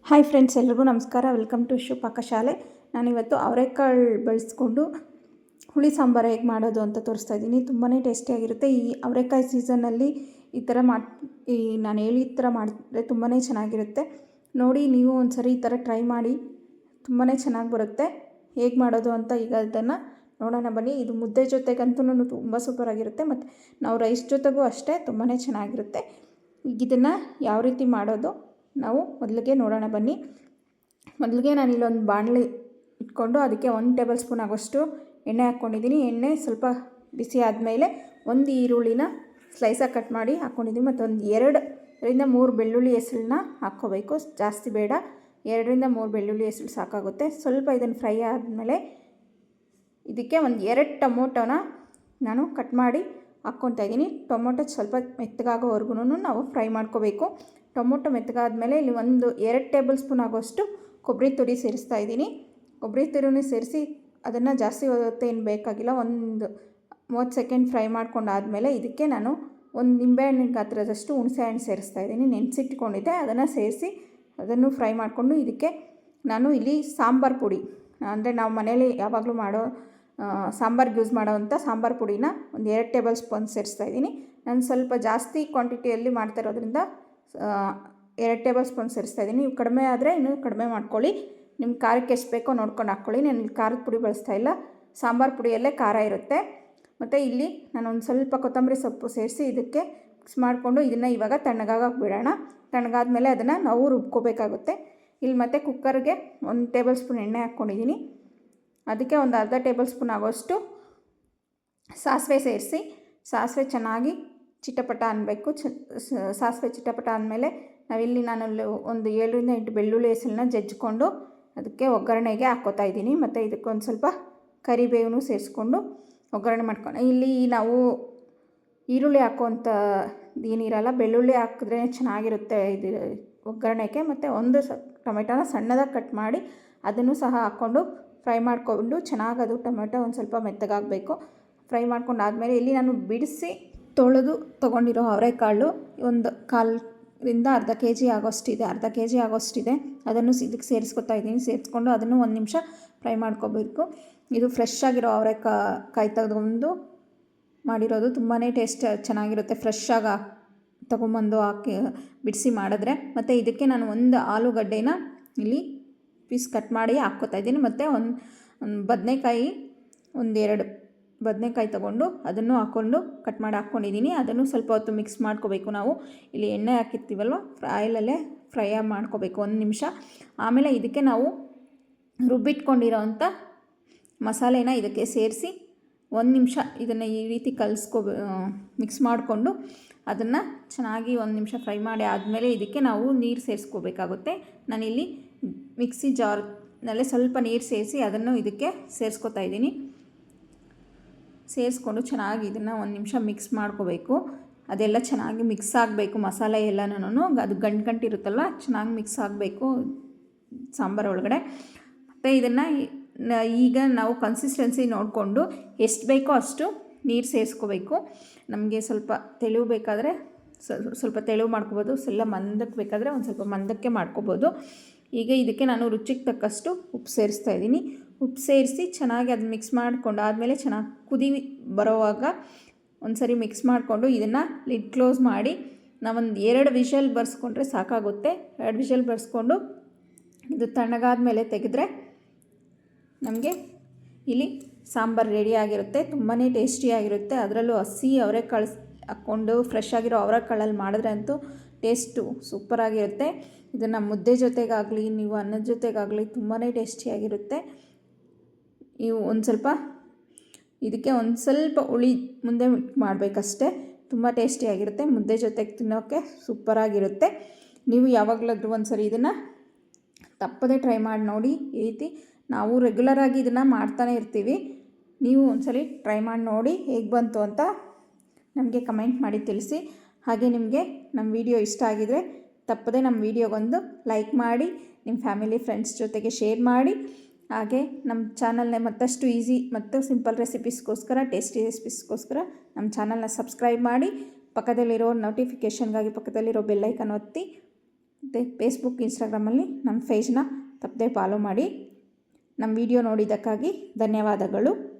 Hi friends, ಎಲ್ರಿಗೂ ನಮಸ್ಕಾರ. Welcome to ಶು ಪಾಕಶಾಲೆ. ನಾನಿವತ್ತು ಅವರೆಕಾಳು ಬಳಸ್ಕೊಂಡು ಹುಳಿ ಸಾಂಬಾರು ಹೇಗೆ ಮಾಡೋದು ಅಂತ ತೋರಿಸ್ತಾ ಇದ್ದೀನಿ. ತುಂಬಾ ಟೇಸ್ಟಿಯಾಗಿರುತ್ತೆ. ಈ ಅವರೆಕಾಯಿ ಸೀಸನ್ನಲ್ಲಿ ಈ ಥರ ನಾನು ಹೇಳಿದ ಥರ ಮಾಡಿದ್ರೆ ತುಂಬಾ ಚೆನ್ನಾಗಿರುತ್ತೆ. ನೋಡಿ, ನೀವು ಒಂದು ಸರಿ ಈ ಥರ ಟ್ರೈ ಮಾಡಿ, ತುಂಬಾ ಚೆನ್ನಾಗಿ ಬರುತ್ತೆ. ಹೇಗೆ ಮಾಡೋದು ಅಂತ ಈಗ ಅದನ್ನು ನೋಡೋಣ ಬನ್ನಿ. ಇದು ಮುದ್ದೆ ಜೊತೆಗಂತೂ ತುಂಬ ಸೂಪರಾಗಿರುತ್ತೆ, ಮತ್ತು ನಾವು ರೈಸ್ ಜೊತೆಗೂ ಅಷ್ಟೇ ತುಂಬಾ ಚೆನ್ನಾಗಿರುತ್ತೆ. ಈಗ ಇದನ್ನು ಯಾವ ರೀತಿ ಮಾಡೋದು ನಾವು ಮೊದಲಿಗೆ ನೋಡೋಣ ಬನ್ನಿ. ಮೊದಲಿಗೆ ನಾನು ಇಲ್ಲೊಂದು ಬಾಣಲಿ ಇಟ್ಕೊಂಡು ಅದಕ್ಕೆ 1 ಟೇಬಲ್ ಸ್ಪೂನ್ ಆಗೋಷ್ಟು ಎಣ್ಣೆ ಹಾಕ್ಕೊಂಡಿದ್ದೀನಿ. ಎಣ್ಣೆ ಸ್ವಲ್ಪ ಬಿಸಿ ಆದಮೇಲೆ ಒಂದು ಈರುಳ್ಳಿನ ಸ್ಲೈಸಾಗಿ ಕಟ್ ಮಾಡಿ ಹಾಕ್ಕೊಂಡಿದ್ದೀನಿ, ಮತ್ತು ಒಂದು 2ರಿಂದ 3 ಬೆಳ್ಳುಳ್ಳಿ ಹೆಸಳನ್ನ ಹಾಕ್ಕೋಬೇಕು. ಜಾಸ್ತಿ ಬೇಡ, 2ರಿಂದ 3 ಬೆಳ್ಳುಳ್ಳಿ ಹೆಸಳು ಸಾಕಾಗುತ್ತೆ. ಸ್ವಲ್ಪ ಇದನ್ನು ಫ್ರೈ ಆದಮೇಲೆ ಇದಕ್ಕೆ ಒಂದು 2 ಟೊಮೊಟೊನ ನಾನು ಕಟ್ ಮಾಡಿ ಹಾಕ್ಕೊತಾ ಇದ್ದೀನಿ. ಟೊಮೊಟೊ ಸ್ವಲ್ಪ ಮೆತ್ತಗಾಗೋವರೆಗೂ ನಾವು ಫ್ರೈ ಮಾಡ್ಕೋಬೇಕು. ಟೊಮೊಟೊ ಮೆತ್ತಗಾದ್ಮೇಲೆ ಇಲ್ಲಿ 2 ಟೇಬಲ್ ಸ್ಪೂನ್ ಆಗೋಷ್ಟು ಕೊಬ್ಬರಿ ತುರಿ ಸೇರಿಸ್ತಾ ಇದ್ದೀನಿ. ಕೊಬ್ಬರಿ ತುರಿನ ಸೇರಿಸಿ ಅದನ್ನು ಜಾಸ್ತಿ ಹೊತ್ತೇನು ಬೇಕಾಗಿಲ್ಲ, ಒಂದು 30 ಸೆಕೆಂಡ್ ಫ್ರೈ ಮಾಡ್ಕೊಂಡಾದಮೇಲೆ ಇದಕ್ಕೆ ನಾನು ಒಂದು ನಿಂಬೆಹಣ್ಣಿನ ಗಾತ್ರದಷ್ಟು ಹುಣಸೆಹಣ್ಣು ಸೇರಿಸ್ತಾ ಇದ್ದೀನಿ. ನೆನೆಸಿಟ್ಕೊಂಡಿದ್ದೆ, ಅದನ್ನು ಸೇರಿಸಿ ಅದನ್ನು ಫ್ರೈ ಮಾಡಿಕೊಂಡು ಇದಕ್ಕೆ ನಾನು ಇಲ್ಲಿ ಸಾಂಬಾರು ಪುಡಿ, ಅಂದರೆ ನಾವು ಮನೇಲಿ ಯಾವಾಗಲೂ ಮಾಡೋ ಸಾಂಬಾರ್ಗೆ ಯೂಸ್ ಮಾಡೋವಂಥ ಸಾಂಬಾರು ಪುಡಿನ ಒಂದು 2 ಟೇಬಲ್ ಸ್ಪೂನ್ ಸೇರಿಸ್ತಾ ಇದ್ದೀನಿ. ನಾನು ಸ್ವಲ್ಪ ಜಾಸ್ತಿ ಕ್ವಾಂಟಿಟಿಯಲ್ಲಿ ಮಾಡ್ತಾ ಇರೋದ್ರಿಂದ 2 ಟೇಬಲ್ ಸ್ಪೂನ್ ಸೇರಿಸ್ತಾ ಇದ್ದೀನಿ. ನೀವು ಕಡಿಮೆ ಆದರೆ ಇನ್ನೂ ಕಡಿಮೆ ಮಾಡ್ಕೊಳ್ಳಿ, ನಿಮ್ಮ ಖಾರಕ್ಕೆ ಎಷ್ಟು ಬೇಕೋ ನೋಡ್ಕೊಂಡು ಹಾಕ್ಕೊಳ್ಳಿ. ನಾನು ಇಲ್ಲಿ ಖಾರದ ಪುಡಿ ಬಳಸ್ತಾ ಇಲ್ಲ, ಸಾಂಬಾರು ಪುಡಿಯಲ್ಲೇ ಖಾರ ಇರುತ್ತೆ. ಮತ್ತು ಇಲ್ಲಿ ನಾನು ಒಂದು ಸ್ವಲ್ಪ ಕೊತ್ತಂಬರಿ ಸೊಪ್ಪು ಸೇರಿಸಿ ಇದಕ್ಕೆ ಮಿಕ್ಸ್ ಮಾಡಿಕೊಂಡು ಇದನ್ನು ಇವಾಗ ತಣ್ಣಗಾಗಕ್ಕೆ ಬಿಡೋಣ. ತಣ್ಣಗಾದ್ಮೇಲೆ ಅದನ್ನು ನಾವು ರುಬ್ಕೋಬೇಕಾಗುತ್ತೆ. ಇಲ್ಲಿ ಮತ್ತು ಕುಕ್ಕರ್ಗೆ 1 ಟೇಬಲ್ ಸ್ಪೂನ್ ಎಣ್ಣೆ ಹಾಕ್ಕೊಂಡಿದ್ದೀನಿ. ಅದಕ್ಕೆ ಒಂದು ಅರ್ಧ ಟೇಬಲ್ ಸ್ಪೂನ್ ಆಗೋಷ್ಟು ಸಾಸಿವೆ ಸೇರಿಸಿ, ಸಾಸಿವೆ ಚೆನ್ನಾಗಿ ಚಿಟಪಟ ಅನ್ನಬೇಕು. ಸಾಸಿವೆ ಚಿಟಪಟ ಅಂದಮೇಲೆ ನಾನು ಒಂದು 7ರಿಂದ 8 ಬೆಳ್ಳುಳ್ಳಿ ಹೆಸಳನ್ನ ಜಜ್ಜಿಕೊಂಡು ಅದಕ್ಕೆ ಒಗ್ಗರಣೆಗೆ ಹಾಕ್ಕೋತಾ ಇದ್ದೀನಿ. ಮತ್ತು ಇದಕ್ಕೊಂದು ಸ್ವಲ್ಪ ಕರಿಬೇವು ಸೇರಿಸ್ಕೊಂಡು ಒಗ್ಗರಣೆ ಮಾಡ್ಕೊಂಡು, ಇಲ್ಲಿ ನಾವು ಈರುಳ್ಳಿ ಹಾಕೋವಂಥ ಏನಿರಲ್ಲ, ಬೆಳ್ಳುಳ್ಳಿ ಹಾಕಿದ್ರೆ ಚೆನ್ನಾಗಿರುತ್ತೆ ಇದು ಒಗ್ಗರಣೆಗೆ. ಮತ್ತು ಒಂದು ಟೊಮೆಟೊನ ಸಣ್ಣದಾಗಿ ಕಟ್ ಮಾಡಿ ಅದನ್ನು ಸಹ ಹಾಕ್ಕೊಂಡು ಫ್ರೈ ಮಾಡಿಕೊಂಡು ಚೆನ್ನಾಗಿ ಅದು ಟೊಮೆಟೊ ಒಂದು ಸ್ವಲ್ಪ ಮೆತ್ತಗಾಗಬೇಕು. ಫ್ರೈ ಮಾಡ್ಕೊಂಡಾದಮೇಲೆ ಇಲ್ಲಿ ನಾನು ಬಿಡಿಸಿ ತೊಳೆದು ತೊಗೊಂಡಿರೋ ಅವರೆಕಾಳು ಒಂದು 1/4ರಿಂದ ಅರ್ಧ ಕೆಜಿ ಆಗೋಷ್ಟಿದೆ. ಅದನ್ನು ಇದಕ್ಕೆ ಸೇರಿಸ್ಕೊತಾ ಇದ್ದೀನಿ. ಸೇರಿಸ್ಕೊಂಡು ಅದನ್ನು 1 ನಿಮಿಷ ಫ್ರೈ ಮಾಡ್ಕೋಬೇಕು. ಇದು ಫ್ರೆಶ್ ಆಗಿರೋ ಅವರೆಕಾಯಿ ತಗೊಂಡು ಮಾಡಿರೋದು, ತುಂಬಾ ಟೇಸ್ಟ್ ಚೆನ್ನಾಗಿರುತ್ತೆ. ಫ್ರೆಶ್ಶಾಗಿ ತೊಗೊಂಬಂದು ಹಾಕಿ ಬಿಡಿಸಿ ಮಾಡಿದ್ರೆ. ಮತ್ತು ಇದಕ್ಕೆ ನಾನು ಒಂದು ಆಲೂಗಡ್ಡೆನ ಇಲ್ಲಿ ಪೀಸ್ ಕಟ್ ಮಾಡಿ ಹಾಕ್ಕೋತಾ ಇದ್ದೀನಿ. ಮತ್ತು ಒಂದು ಬದನೆಕಾಯಿ, 2 ಬದನೆಕಾಯಿ ತೊಗೊಂಡು ಅದನ್ನು ಹಾಕ್ಕೊಂಡು ಕಟ್ ಮಾಡಿ ಹಾಕ್ಕೊಂಡಿದ್ದೀನಿ. ಅದನ್ನು ಸ್ವಲ್ಪ ಹೊತ್ತು ಮಿಕ್ಸ್ ಮಾಡ್ಕೋಬೇಕು. ನಾವು ಇಲ್ಲಿ ಎಣ್ಣೆ ಹಾಕಿರ್ತೀವಲ್ವ, ಆಯಿಲಲ್ಲೇ ಫ್ರೈ ಮಾಡ್ಕೋಬೇಕು 1 ನಿಮಿಷ. ಆಮೇಲೆ ಇದಕ್ಕೆ ನಾವು ರುಬ್ಬಿಟ್ಕೊಂಡಿರೋವಂಥ ಮಸಾಲೆನ ಇದಕ್ಕೆ ಸೇರಿಸಿ 1 ನಿಮಿಷ ಇದನ್ನು ಈ ರೀತಿ ಮಿಕ್ಸ್ ಮಾಡಿಕೊಂಡು ಅದನ್ನು ಚೆನ್ನಾಗಿ 1 ನಿಮಿಷ ಫ್ರೈ ಮಾಡಿ ಆದಮೇಲೆ ಇದಕ್ಕೆ ನಾವು ನೀರು ಸೇರಿಸ್ಕೋಬೇಕಾಗುತ್ತೆ. ನಾನಿಲ್ಲಿ ಮಿಕ್ಸಿ ಜಾರ್ನಲ್ಲೇ ಸ್ವಲ್ಪ ನೀರು ಸೇರಿಸಿ ಅದನ್ನು ಇದಕ್ಕೆ ಸೇರಿಸ್ಕೊತಾ ಇದ್ದೀನಿ. ಸೇರಿಸ್ಕೊಂಡು ಚೆನ್ನಾಗಿ ಇದನ್ನು 1 ನಿಮಿಷ ಮಿಕ್ಸ್ ಮಾಡ್ಕೋಬೇಕು. ಅದೆಲ್ಲ ಚೆನ್ನಾಗಿ ಮಿಕ್ಸ್ ಆಗಬೇಕು, ಮಸಾಲೆ ಎಲ್ಲನೂ ಅದು ಗಂಟಿರುತ್ತಲ್ಲ, ಚೆನ್ನಾಗಿ ಮಿಕ್ಸ್ ಆಗಬೇಕು ಸಾಂಬಾರು ಒಳಗಡೆ. ಮತ್ತು ಇದನ್ನು ಈಗ ನಾವು ಕನ್ಸಿಸ್ಟೆನ್ಸಿ ನೋಡಿಕೊಂಡು ಎಷ್ಟು ಬೇಕೋ ಅಷ್ಟು ನೀರು ಸೇರಿಸ್ಕೋಬೇಕು. ನಮಗೆ ಸ್ವಲ್ಪ ತೆಳು ಬೇಕಾದರೆ ಸ್ವಲ್ಪ ತೆಳು ಮಾಡ್ಕೋಬೋದು, ಎಲ್ಲ ಮಂದಕ್ಕೆ ಬೇಕಾದರೆ ಒಂದು ಸ್ವಲ್ಪ ಮಂದಕ್ಕೆ ಮಾಡ್ಕೋಬೋದು. ಈಗ ಇದಕ್ಕೆ ನಾನು ರುಚಿಗೆ ತಕ್ಕಷ್ಟು ಉಪ್ಪು ಸೇರಿಸ್ತಾ ಇದ್ದೀನಿ. ಉಪ್ಪು ಸೇರಿಸಿ ಚೆನ್ನಾಗಿ ಅದು ಮಿಕ್ಸ್ ಮಾಡಿಕೊಂಡು ಆದಮೇಲೆ ಚೆನ್ನಾಗಿ ಕುದಿ ಬರೋವಾಗ ಒಂದು ಸರಿ ಮಿಕ್ಸ್ ಮಾಡಿಕೊಂಡು ಇದನ್ನು ಲಿಡ್ ಕ್ಲೋಸ್ ಮಾಡಿ ನಾವೊಂದು 2 ವಿಷಲ್ ಬರ್ಸ್ಕೊಂಡ್ರೆ ಸಾಕಾಗುತ್ತೆ. 2 ವಿಷಲ್ ಬರ್ಸ್ಕೊಂಡು ಇದು ತಣ್ಣಗಾದ್ಮೇಲೆ ತೆಗೆದ್ರೆ ನಮಗೆ ಇಲ್ಲಿ ಸಾಂಬಾರು ರೆಡಿಯಾಗಿರುತ್ತೆ. ತುಂಬಾ ಟೇಸ್ಟಿಯಾಗಿರುತ್ತೆ. ಅದರಲ್ಲೂ ಹಸಿ ಅವರೆಕಾಳು ಹಾಕ್ಕೊಂಡು ಫ್ರೆಶ್ ಆಗಿರೋ ಅವರೆಕಾಳಲ್ಲಿ ಮಾಡಿದ್ರೆ ಅಂತೂ ಟೇಸ್ಟು ಸೂಪರಾಗಿರುತ್ತೆ. ಇದನ್ನು ಮುದ್ದೆ ಜೊತೆಗಾಗಲಿ, ನೀವು ಅನ್ನದ ಜೊತೆಗಾಗಲಿ ತುಂಬಾ ಟೇಸ್ಟಿಯಾಗಿರುತ್ತೆ. ನೀವು ಇದಕ್ಕೆ ಒಂದು ಸ್ವಲ್ಪ ಹುಳಿ ಮುಂದೆ ಮಾಡಬೇಕಷ್ಟೇ, ತುಂಬ ಟೇಸ್ಟಿಯಾಗಿರುತ್ತೆ. ಮುದ್ದೆ ಜೊತೆಗೆ ತಿನ್ನೋಕ್ಕೆ ಸೂಪರಾಗಿರುತ್ತೆ. ನೀವು ಯಾವಾಗಲಾದರೂ ಒಂದು ಸರಿ ಇದನ್ನು ತಪ್ಪದೇ ಟ್ರೈ ಮಾಡಿ ನೋಡಿ. ಈ ರೀತಿ ನಾವು ರೆಗ್ಯುಲರಾಗಿ ಇದನ್ನು ಮಾಡ್ತಾನೆ ಇರ್ತೀವಿ. ನೀವು ಒಂದು ಸರಿ ಟ್ರೈ ಮಾಡಿ ನೋಡಿ, ಹೇಗೆ ಬಂತು ಅಂತ ನಮಗೆ ಕಮೆಂಟ್ ಮಾಡಿ ತಿಳಿಸಿ. ಹಾಗೆ ನಿಮಗೆ ನಮ್ಮ ವಿಡಿಯೋ ಇಷ್ಟ ಆಗಿದರೆ ತಪ್ಪದೇ ನಮ್ಮ ವಿಡಿಯೋಗೊಂದು ಲೈಕ್ ಮಾಡಿ, ನಿಮ್ಮ ಫ್ಯಾಮಿಲಿ ಫ್ರೆಂಡ್ಸ್ ಜೊತೆಗೆ ಶೇರ್ ಮಾಡಿ. ಹಾಗೆ ನಮ್ಮ ಚಾನಲ್ನ ಮತ್ತಷ್ಟು ಈಸಿ ಮತ್ತು ಸಿಂಪಲ್ ರೆಸಿಪೀಸ್ಗೋಸ್ಕರ, ಟೇಸ್ಟಿ ರೆಸಿಪೀಸ್ಗೋಸ್ಕರ ನಮ್ಮ ಚಾನಲ್ನ ಸಬ್ಸ್ಕ್ರೈಬ್ ಮಾಡಿ. ಪಕ್ಕದಲ್ಲಿರೋ ನೋಟಿಫಿಕೇಷನ್ಗಾಗಿ ಪಕ್ಕದಲ್ಲಿರೋ ಬೆಲ್ಲೈಕನ್ ಒತ್ತಿ. ಮತ್ತು ಫೇಸ್ಬುಕ್ ಇನ್ಸ್ಟಾಗ್ರಾಮಲ್ಲಿ ನಮ್ಮ ಪೇಜ್ನ ತಪ್ಪದೆ ಫಾಲೋ ಮಾಡಿ. ನಮ್ಮ ವಿಡಿಯೋ ನೋಡಿದ್ದಕ್ಕಾಗಿ ಧನ್ಯವಾದಗಳು.